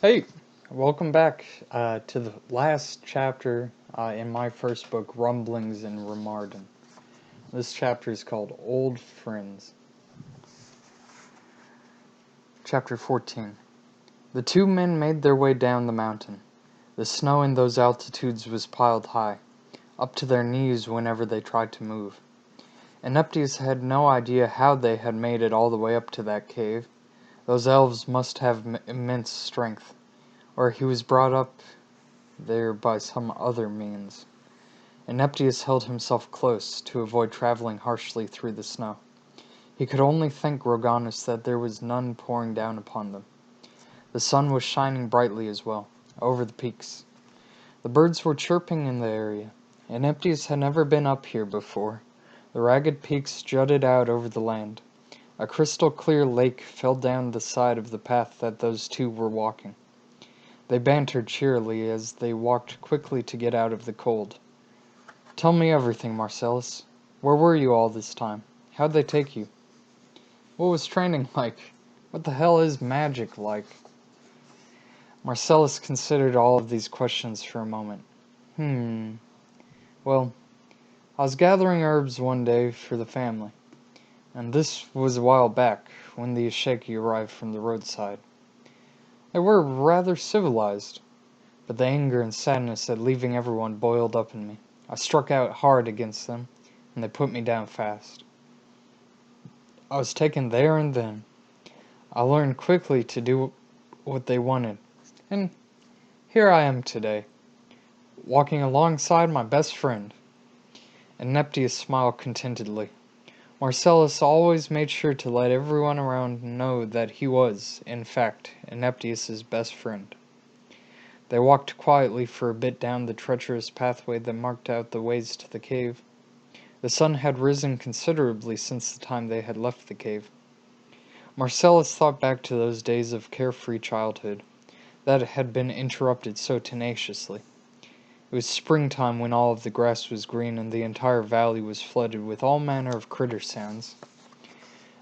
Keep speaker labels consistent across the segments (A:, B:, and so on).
A: Hey, welcome back to the last chapter in my first book, Rumblings in Remarden. This chapter is called Old Friends. Chapter 14. The two men made their way down the mountain. The snow in those altitudes was piled high, up to their knees whenever they tried to move. Eneptius had no idea how they had made it all the way up to that cave. Those elves must have immense strength, or he was brought up there by some other means. Eneptius held himself close to avoid traveling harshly through the snow. He could only thank Roganus that there was none pouring down upon them. The sun was shining brightly as well, over the peaks. The birds were chirping in the area. Eneptius had never been up here before. The ragged peaks jutted out over the land. A crystal-clear lake fell down the side of the path that those two were walking. They bantered cheerily as they walked quickly to get out of the cold. "Tell me everything, Marcellus. Where were you all this time? How'd they take you? What was training like? What the hell is magic like?" Marcellus considered all of these questions for a moment. Well, I was gathering herbs one day for the family, and this was a while back, when the Isheki arrived from the roadside. They were rather civilized, but the anger and sadness at leaving everyone boiled up in me. I struck out hard against them, and they put me down fast. I was taken there and then. I learned quickly to do what they wanted, and here I am today, walking alongside my best friend. And Neptius smiled contentedly. Marcellus always made sure to let everyone around know that he was, in fact, Eneptius's best friend. They walked quietly for a bit down the treacherous pathway that marked out the ways to the cave. The sun had risen considerably since the time they had left the cave. Marcellus thought back to those days of carefree childhood that had been interrupted so tenaciously. It was springtime when all of the grass was green and the entire valley was flooded with all manner of critter sounds.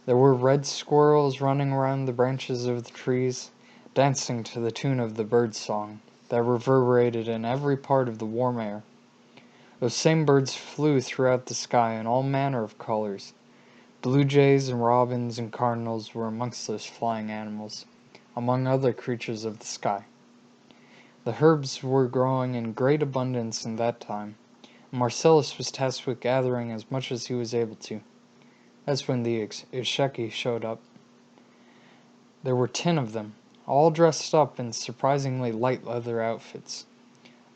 A: There were red squirrels running around the branches of the trees, dancing to the tune of the bird song that reverberated in every part of the warm air. Those same birds flew throughout the sky in all manner of colors. Blue jays and robins and cardinals were amongst those flying animals, among other creatures of the sky. The herbs were growing in great abundance in that time, and Marcellus was tasked with gathering as much as he was able to. That's when the Isheki showed up. There were 10 of them, all dressed up in surprisingly light leather outfits.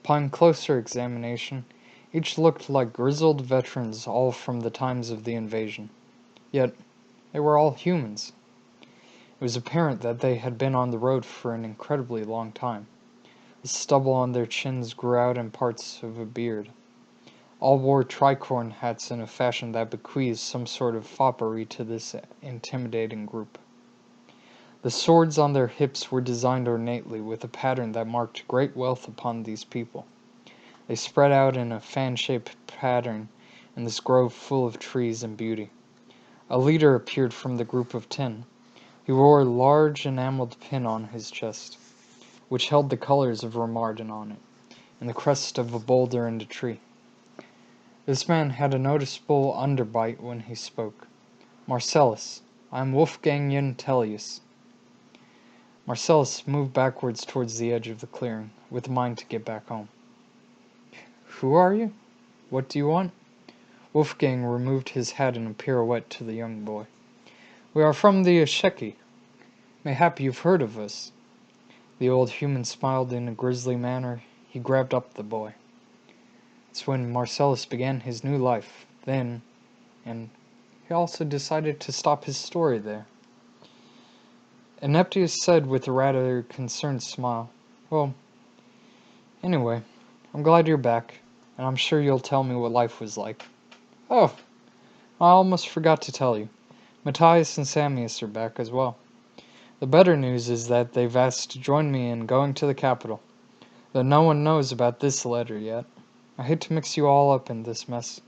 A: Upon closer examination, each looked like grizzled veterans all from the times of the invasion. Yet, they were all humans. It was apparent that they had been on the road for an incredibly long time. The stubble on their chins grew out in parts of a beard. All wore tricorn hats in a fashion that bequeathed some sort of foppery to this intimidating group. The swords on their hips were designed ornately with a pattern that marked great wealth upon these people. They spread out in a fan-shaped pattern in this grove full of trees and beauty. A leader appeared from the group of 10. He wore a large enameled pin on his chest, which held the colors of Remarden on it, and the crest of a boulder and a tree. This man had a noticeable underbite when he spoke. "Marcellus, I am Wolfgang Jentelius." Marcellus moved backwards towards the edge of the clearing, with a mind to get back home. "Who are you? What do you want?" Wolfgang removed his hat in a pirouette to the young boy. "We are from the Isheki. Mayhap you've heard of us." The old human smiled in a grisly manner. He grabbed up the boy. It's when Marcellus began his new life, then, and he also decided to stop his story there. Eneptius said with a rather concerned smile, "Well, anyway, I'm glad you're back, and I'm sure you'll tell me what life was like. Oh, I almost forgot to tell you. Matthias and Samius are back as well. The better news is that they've asked to join me in going to the capital, though no one knows about this letter yet. I hate to mix you all up in this mess."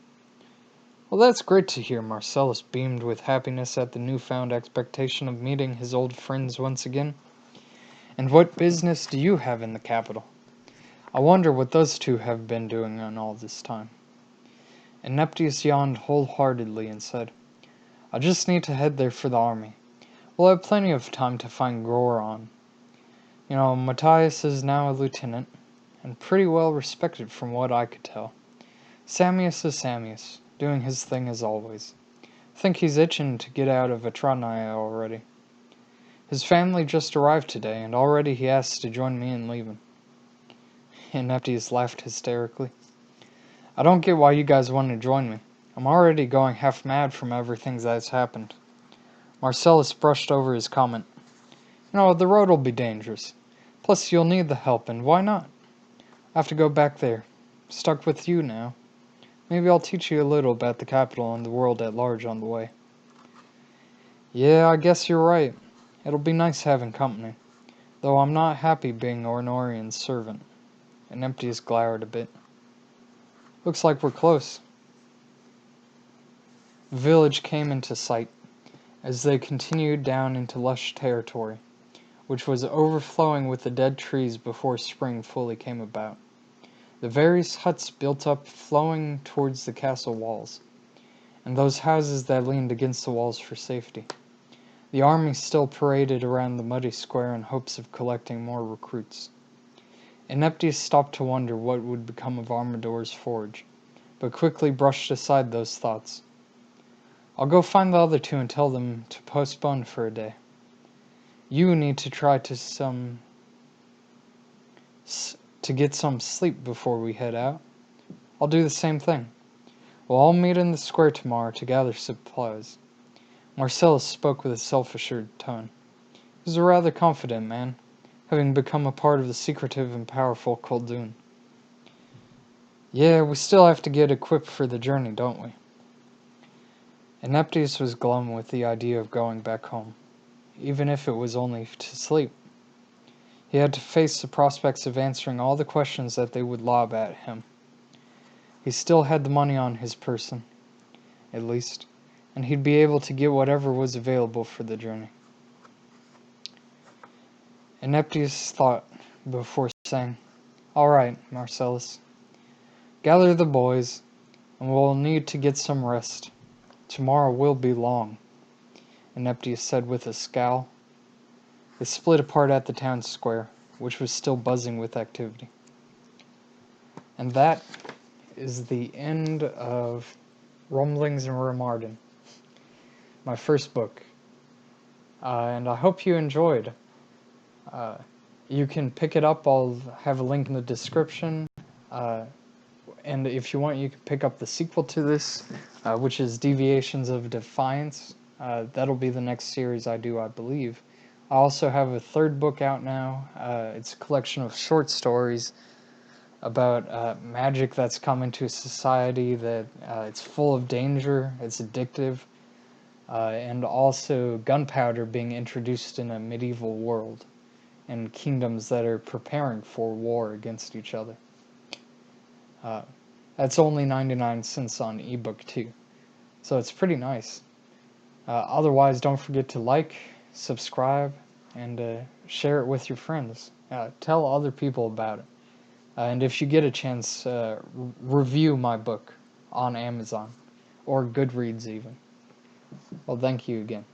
A: "Well, that's great to hear." Marcellus beamed with happiness at the newfound expectation of meeting his old friends once again. And what business do you have in the capital? I wonder what those two have been doing in all this time. And Neptius yawned wholeheartedly and said, I just need to head there for the army. We'll have plenty of time to find Goron. You know, Matthias is now a lieutenant, and pretty well respected from what I could tell. Samius is Samius, doing his thing as always. I think he's itching to get out of Atrania already. His family just arrived today, and already he asked to join me in leaving. And Neptius laughed hysterically. I don't get why you guys want to join me. I'm already going half mad from everything that's happened. Marcellus brushed over his comment. You know, the road will be dangerous. Plus, you'll need the help, and why not? I have to go back there. Stuck with you now. Maybe I'll teach you a little about the capital and the world at large on the way. Yeah, I guess you're right. It'll be nice having company. Though I'm not happy being Ornorian's servant. And Neptius glowered a bit. Looks like we're close. The village came into sight as they continued down into lush territory, which was overflowing with the dead trees before spring fully came about. The various huts built up flowing towards the castle walls, and those houses that leaned against the walls for safety. The army still paraded around the muddy square in hopes of collecting more recruits. Neptius stopped to wonder what would become of Armador's forge, but quickly brushed aside those thoughts. I'll go find the other two and tell them to postpone for a day. You need to try to get some sleep before we head out. I'll do the same thing. We'll all meet in the square tomorrow to gather supplies. Marcellus spoke with a self-assured tone. He was a rather confident man, having become a part of the secretive and powerful Khulduin. Yeah, we still have to get equipped for the journey, don't we? And Neptius was glum with the idea of going back home, even if it was only to sleep. He had to face the prospects of answering all the questions that they would lob at him. He still had the money on his person, at least, and he'd be able to get whatever was available for the journey. And Neptius thought before saying, All right, Marcellus, gather the boys, and we'll need to get some rest. Tomorrow will be long, and Neptius said with a scowl. They split apart at the town square, which was still buzzing with activity. And that is the end of Rumblings in Ramarden, my first book. And I hope you enjoyed. You can pick it up. I'll have a link in the description. And if you want, you can pick up the sequel to this, which is Deviations of Defiance. That'll be the next series I do, I believe. I also have a third book out now. It's a collection of short stories about magic that's come into society, that it's full of danger, it's addictive, and also gunpowder being introduced in a medieval world, and kingdoms that are preparing for war against each other. That's only 99 cents on ebook too, so it's pretty nice. Otherwise, don't forget to like, subscribe, and share it with your friends. Tell other people about it. And if you get a chance, review my book on Amazon, or Goodreads even. Well, thank you again.